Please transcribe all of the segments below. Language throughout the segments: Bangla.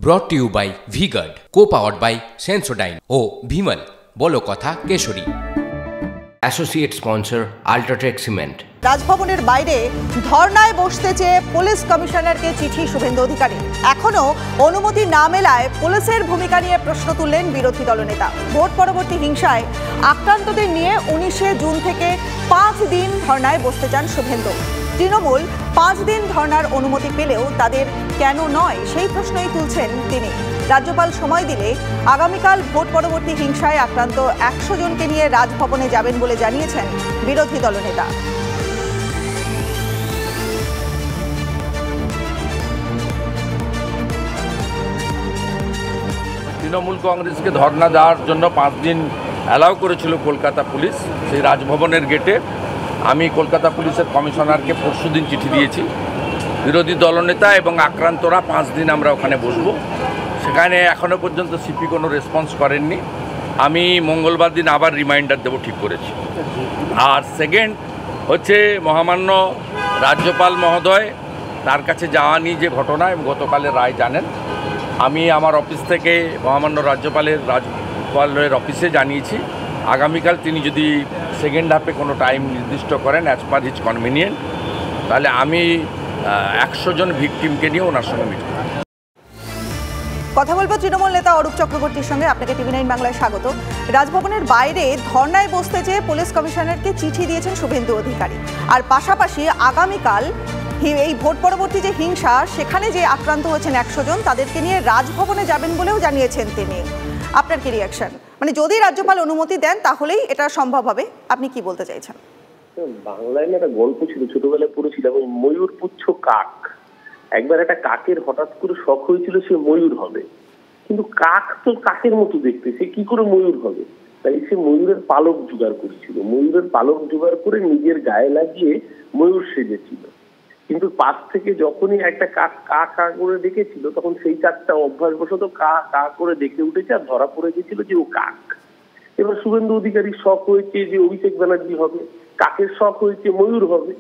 ব্রট to you by V Guard, co powered by Sensodyne ও ভিমল বলো কথা কেশরী। Associate sponsor UltraTech cement. রাজভবনের বাইরে ধর্নায় বসতে চেয়ে পুলিশ কমিশনারকে চিঠি শুভেন্দু অধিকারী। এখনো অনুমতি না মেলায় পুলিশের ভূমিকা নিয়ে প্রশ্ন তুললেন বিরোধী দলনেতা। ভোট পরবর্তী হিংসায় আক্রান্তদের নিয়ে 19শে জুন থেকে 5 দিন ধর্নায় বসতে চান শুভেন্দু। তৃণমূল 5 দিন ধর্নার অনুমতি পেলেও তাদের কেন নয় সেই প্রশ্নই তুলছেন তিনি। রাজ্যপাল সময় দিলে আগামীকাল ভোট পরবর্তী হিংসায় আক্রান্ত 100 জনকে নিয়ে রাজভবনে যাবেন বলে জানিয়েছেন বিরোধী দলনেতা। তৃণমূল কংগ্রেসকে ধর্না দেওয়ার জন্য 5 দিন অ্যালাউ করেছিল কলকাতা পুলিশ। সেই রাজভবনের গেটে আমি কলকাতা পুলিশের কমিশনারকে পরশুদিন চিঠি দিয়েছি। বিরোধী দলনেতা এবং আক্রান্তরা 5 দিন আমরা ওখানে বসবো। সেখানে এখনও পর্যন্ত সিপি কোনো রেসপন্স করেননি। আমি মঙ্গলবার দিন আবার রিমাইন্ডার দেবো ঠিক করেছি। আর সেকেন্ড হচ্ছে মহামান্য রাজ্যপাল মহোদয়, তার কাছে যাওয়া নিয়ে যে ঘটনা এবং গতকালের রায় জানেন। আমি আমার অফিস থেকে মহামান্য রাজ্যপালের অফিসে জানিয়েছি আগামীকাল তিনি যদি সেকেন্ড হাফে কোনো টাইম নির্দিষ্ট করেন অ্যাজ পার হিজ কনভিনিয়েন্ট, তাহলে আমি 100 জন ভিকটিমকে নিয়ে ওনার সঙ্গে মিট করব। কথা বলবো তৃণমূল নেতা অরূপ চক্রবর্তীর সঙ্গে। আপনাকে TV9 বাংলায় স্বাগত। রাজভবনের বাইরে ধর্নায় বসতে চেয়ে পুলিশ কমিশনারকে চিঠি দিয়েছেন শুভেন্দু অধিকারী। আর পাশাপাশি আগামীকাল এই ভোট পরবর্তী যে হিংসা সেখানে যে আক্রান্ত হয়েছেন 100 জন তাদেরকে নিয়ে রাজভবনে যাবেন বলেও জানিয়েছেন তিনি। আপনার কি রিয়াকশন? মানে যদি রাজ্যপাল অনুমতি দেন তাহলেই এটা সম্ভব হবে, আপনি কি বলতে চাইছেন? বাংলায় একটা গল্প ছিল, ছোটবেলায় পড়েছিলাম, ওই ময়ূর পুচ্ছ কাক। একবার একটা কাকের হঠাৎ করে শখ হয়েছিল সে ময়ূর হবে, কিন্তু কাক তো কাকের মতো দেখতে, সে কি করে ময়ূর হবে? তাই সে ময়ূরের পালক জোগাড় করেছিল। ময়ূরের পালক জোগাড় করে নিজের গায়ে লাগিয়ে ময়ূর সেজেছিল। কিন্তু পাশ থেকে যখনই একটা কাক কা কা করে ডেকেছিল তখন সেই কাকটা অভ্যাসবশত কা কা করে ডেকে উঠেছে আর ধরা পড়ে গেছিল যে ও কাক। এবার শুভেন্দু অধিকারীর শখ হয়েছে যে অভিষেক ব্যানার্জি হবে, কাকের শখ হয়েছে ময়ূর হবে।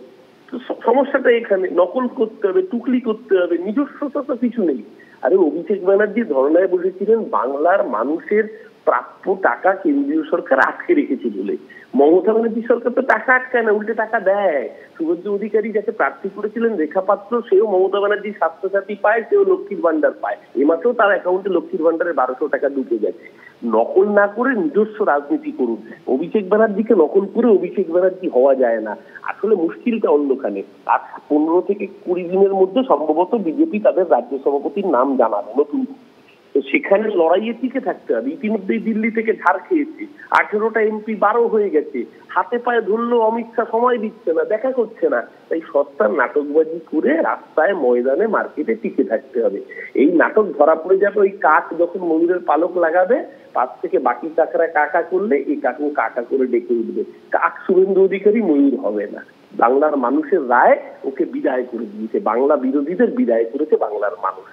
তো সমস্যাটা এখানে, নকল করতে হবে, টুকলি করতে হবে, নিজস্বতা তো কিছু নেই। আরে অভিষেক ব্যানার্জি ধর্নায় বসেছিলেন বাংলার মানুষের প্রাপ্য টাকা কেন্দ্রীয় সরকার আটকে রেখেছে বলে। মমতা ব্যানার্জি সরকার তো টাকা আটকায় না, উল্টে টাকা দেয়। শুভেন্দু অধিকারী যাকে প্রার্থী করেছিলেন রেখা পাত্র, সেও মমতা ব্যানার্জি স্বাস্থ্যসাথী পায়, সেও লক্ষ্মীর ভান্ডার পায়। এমাত্র তার অ্যাকাউন্টে লক্ষ্মীর ভান্ডারের 1200 টাকা ঢুকে গেছে। নকল না করে নিজস্ব রাজনীতি করুন। অভিষেক ব্যানার্জিকে নকল করে অভিষেক ব্যানার্জি হওয়া যায় না। আসলে মুশকিলটা অন্যখানে। আর 15 থেকে 20 দিনের মধ্যে সম্ভবত বিজেপি তাদের রাজ্য সভাপতির নাম জানাবে নতুন। তো সেখানে লড়াইয়ে টিকে থাকতে হবে। ইতিমধ্যেই দিল্লি থেকে ঝাড় খেয়েছে, 18টা MP 12 হয়ে গেছে। হাতে পায়ে ধরলেও অমিত শাহ সময় দিচ্ছে না, দেখা করছে না। তাই সস্তার নাটকবাজি করে রাস্তায়, ময়দানে, মার্কেটে টিকে থাকতে হবে। এই নাটক ধরা পড়ে যাবে ওই কাক যখন ময়ূরের পালক লাগাবে, পাশ থেকে বাকি কাকরা কাকা করলে এই কাকু কাকা করে ডেকে উঠবে। কাক শুভেন্দু অধিকারী, ময়ূর হবে না। বাংলার মানুষের রায় ওকে বিদায় করে দিয়েছে, বাংলা বিরোধীদের বিদায় করেছে বাংলার মানুষ।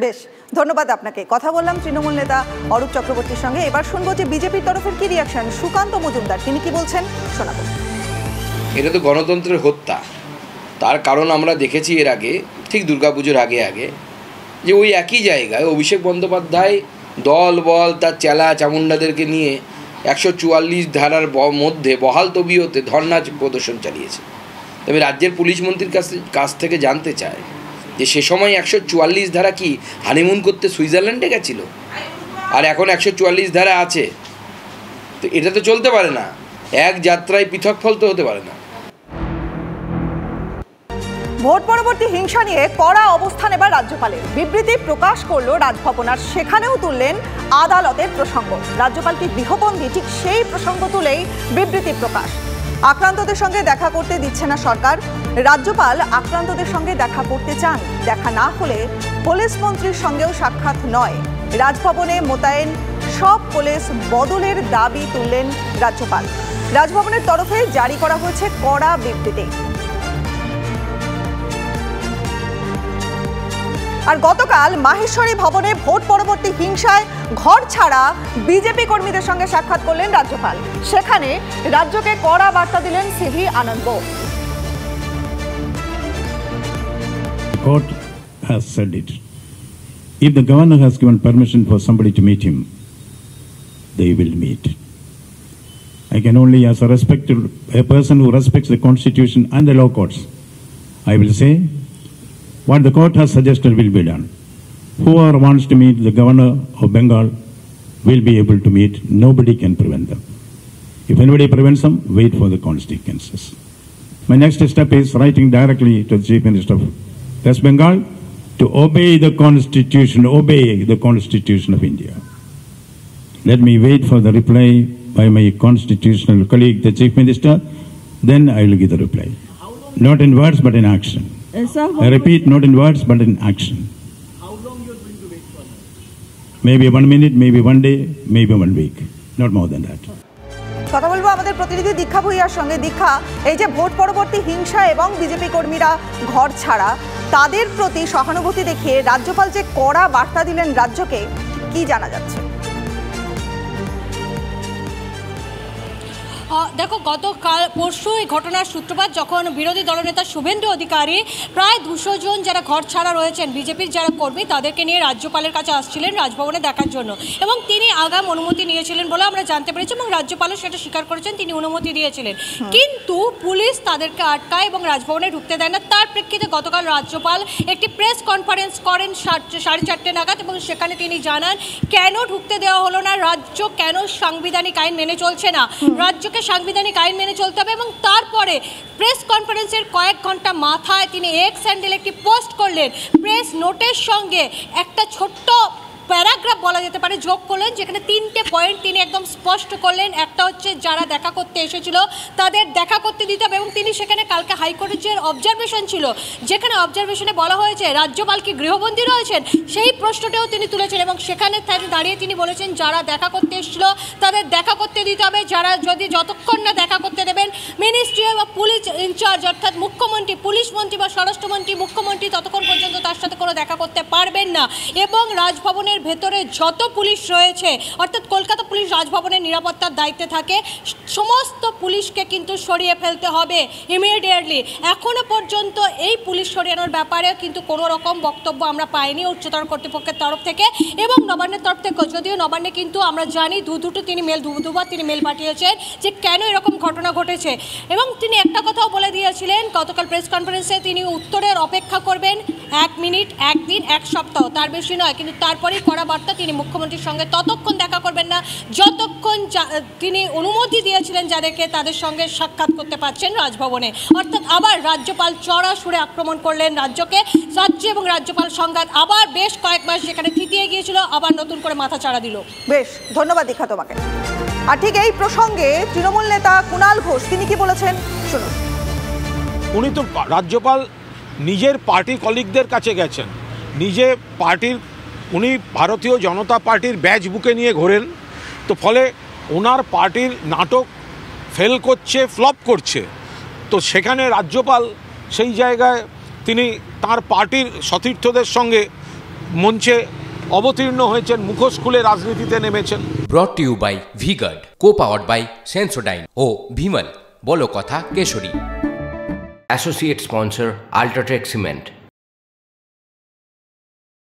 বেশ, ধন্যবাদ আপনাকে। কথা বললাম তৃণমূল নেতা অরূপ চক্রবর্তীর সঙ্গে। এবার শুনবো যে বিজেপির তরফের কি রিয়াকশন। সুকান্ত মজুমদার তিনি কি বলছেন শোনাবো। এটা তো গণতন্ত্রের হত্যা। তার কারণ আমরা দেখেছি এর আগে, ঠিক দুর্গাপুজোর আগে যে ওই একই জায়গায় অভিষেক বন্দ্যোপাধ্যায় দল বল তার চেলা চামুন্ডাদেরকে নিয়ে 144 ধারার মধ্যে বহাল তবিয়তে ধর্না প্রদর্শন চালিয়েছে। তবে রাজ্যের পুলিশ মন্ত্রীর কাছ থেকে জানতে চায় যে সে সময় 144 ধারা কি হানিমুন করতে সুইজারল্যান্ডে গেছিল, আর এখন 144 ধারা আছে। তো এটা তো চলতে পারে না, এক যাত্রায় পৃথক ফল তো হতে পারে না। ভোট পরবর্তী হিংসা নিয়ে কড়া অবস্থান এবার রাজ্যপালের। বিবৃতি প্রকাশ করলো রাজভবন, আর সেখানেও তুললেন আদালতের প্রসঙ্গ। রাজ্যপাল কি গৃহবন্দী, ঠিক সেই প্রসঙ্গ তুলেই বিবৃতি প্রকাশ। আক্রান্তদের সঙ্গে দেখা করতে দিচ্ছে না সরকার। রাজ্যপাল আক্রান্তদের সঙ্গে দেখা করতে চান, দেখা না হলে পুলিশ মন্ত্রীর সঙ্গেও সাক্ষাৎ নয়। রাজভবনে মোতায়েন সব পুলিশ বদলের দাবি তুললেন রাজ্যপাল। রাজভবনের তরফে জারি করা হয়েছে কড়া বিবৃতি। আর গতকাল মাহেশ্বরী ভবনে ভোট পরবর্তী হিংসায় ঘর ছাড়া বিজেপি কর্মীদের সঙ্গে সাক্ষাৎ করলেন রাজ্যপাল। সেখানে রাজ্যকে কড়া বার্তা দিলেন CV Ananda. Court has said it. If the governor has given permission for somebody to meet him, they will meet. I can only, as a person who respects the constitution and the law courts, I will say what the court has suggested will be done. Whoever wants to meet the governor of Bengal will be able to meet. Nobody can prevent them. If anybody prevents them, wait for the consequences. My next step is writing directly to the Chief Minister of West Bengal to obey the Constitution of India. Let me wait for the reply by my constitutional colleague, the Chief Minister, then I will give the reply. Not in words, but in action. I repeat, not in words, but in action. How long you are going to wait for that? Maybe 1 minute, maybe 1 day, maybe 1 week. Not more than that. কথা বলবো আমাদের প্রতিনিধি দীক্ষা ভূঁইয়ার সঙ্গে। দীক্ষা, এই যে ভোট পরবর্তী হিংসা এবং বিজেপি কর্মীরা ঘর ছাড়া, তাদের প্রতি সহানুভূতি দেখিয়ে রাজ্যপাল যে কড়া বার্তা দিলেন রাজ্যকে, কি জানা যাচ্ছে? দেখো, গতকাল পরশু এই ঘটনার সূত্রপাত যখন বিরোধী দলনেতা শুভেন্দু অধিকারী প্রায় 200 জন যারা ঘর ছাড়া রয়েছেন বিজেপির যারা কর্মী, তাদেরকে নিয়ে রাজ্যপালের কাছে আসছিলেন রাজভবনে দেখার জন্য, এবং তিনি আগাম অনুমতি নিয়েছিলেন বলে আমরা জানতে পেরেছি, এবং রাজ্যপালও সেটা স্বীকার করেছেন, তিনি অনুমতি দিয়েছিলেন। কিন্তু পুলিশ তাদেরকে আটকায় এবং রাজভবনে ঢুকতে দেয় না। তার প্রেক্ষিতে গতকাল রাজ্যপাল একটি প্রেস কনফারেন্স করেন 4:30 নাগাদ, এবং সেখানে তিনি জানান কেন ঢুকতে দেওয়া হলো না, রাজ্য কেন সাংবিধানিক আইন মেনে চলছে না, রাজ্যকে সাংবিধানিক আইন মেনে চলতে হবে। এবং তারপরে প্রেস কনফারেন্সের কয়েক ঘন্টা মাথায় তিনি এক্স হ্যান্ডেলে একটি পোস্ট করলেন, প্রেস নোটের সঙ্গে একটা ছোট্ট প্যারাগ্রাফ বলা যেতে পারে যোগ করলেন, যেখানে 3টে পয়েন্ট তিনি একদম স্পষ্ট করলেন। একটা হচ্ছে যারা দেখা করতে এসেছিল তাদের দেখা করতে দিতে হবে, এবং তিনি সেখানে কালকে হাইকোর্টের যে অবজারভেশন ছিল, যেখানে অবজারভেশনে বলা হয়েছে রাজ্যপাল কি গৃহবন্দী রয়েছেন, সেই প্রশ্নটাও তিনি তুলেছেন, এবং সেখানে দাঁড়িয়ে তিনি বলেছেন যারা দেখা করতে এসেছিল তাদের দেখা করতে দিতে হবে, যারা যতক্ষণ না দেখা করতে দেবেন মিনিস্ট্রি বা পুলিশ ইনচার্জ অর্থাৎ মুখ্যমন্ত্রী, পুলিশ মন্ত্রী বা স্বরাষ্ট্রমন্ত্রী, মুখ্যমন্ত্রী ততক্ষণ পর্যন্ত তার সাথে কোনো দেখা করতে পারবেন না। এবং রাজভবনের ভেতরে যত পুলিশ রয়েছে, অর্থাৎ কলকাতা পুলিশ রাজভবনের নিরাপত্তার দায়িত্বে থাকে, সমস্ত পুলিশকে কিন্তু সরিয়ে ফেলতে হবে ইমিডিয়েটলি। এখনো পর্যন্ত এই পুলিশ সরিয়ানোর ব্যাপারে কিন্তু কোনো রকম বক্তব্য আমরা পাইনি উচ্চতর কর্তৃপক্ষের তরফ থেকে এবং নবান্নের তরফ থেকে। যদিও নবান্নে কিন্তু আমরা জানি দুবার তিনি মেল পাঠিয়েছেন যে কেন এরকম ঘটনা ঘটেছে, এবং তিনি একটা কথাও বলে দিয়েছিলেন গতকাল প্রেস কনফারেন্সে, তিনি উত্তরের অপেক্ষা করবেন 1 মিনিট, 1 দিন, 1 সপ্তাহ, তার বেশি নয়। কিন্তু তারপরেই কড়া বার্তা, তিনি মুখ্যমন্ত্রীর সঙ্গে ততক্ষণ দেখা করবেন না যতক্ষণ তিনি অনুমতি দিয়েছিলেন যাদেরকে, তাদের সঙ্গে সাক্ষাৎ করতে পারছেন রাজভবনে। অর্থাৎ আবার রাজ্যপাল চড়া সুরে আক্রমণ করলেন রাজ্যকে। রাজ্য এবং রাজ্যপাল সংঘাত আবার বেশ কয়েক মাস যেখানে থিতিয়ে গিয়েছিল, আবার নতুন করে মাথা চাড়া দিল। বেশ, ধন্যবাদ দীক্ষা তোমাকে। আর ঠিক এই প্রসঙ্গে তৃণমূল নেতা কুণাল ঘোষ তিনি কি বলেছেন শুনুন। উনি তো রাজ্যপাল নিজের পার্টি কলিগদের কাছে গেছেন, উনি ভারতীয় জনতা পার্টির ব্যাচ বুকে নিয়ে ঘোরেন, তো ফলে ওনার পার্টির নাটক ফেল করছে, ফ্লপ করছে, তো সেখানে রাজ্যপাল সেই জায়গায় তিনি তার পার্টির সতীর্থদের সঙ্গে মঞ্চে অবতীর্ণ হয়েছেন, মুখোশ খুলে রাজনীতিতে নেমেছেন। Brought to you by V Guard, co powered by Sensodyne ও ভিমল, বলো কথা কেশরী। Associate sponsor UltraTech cement.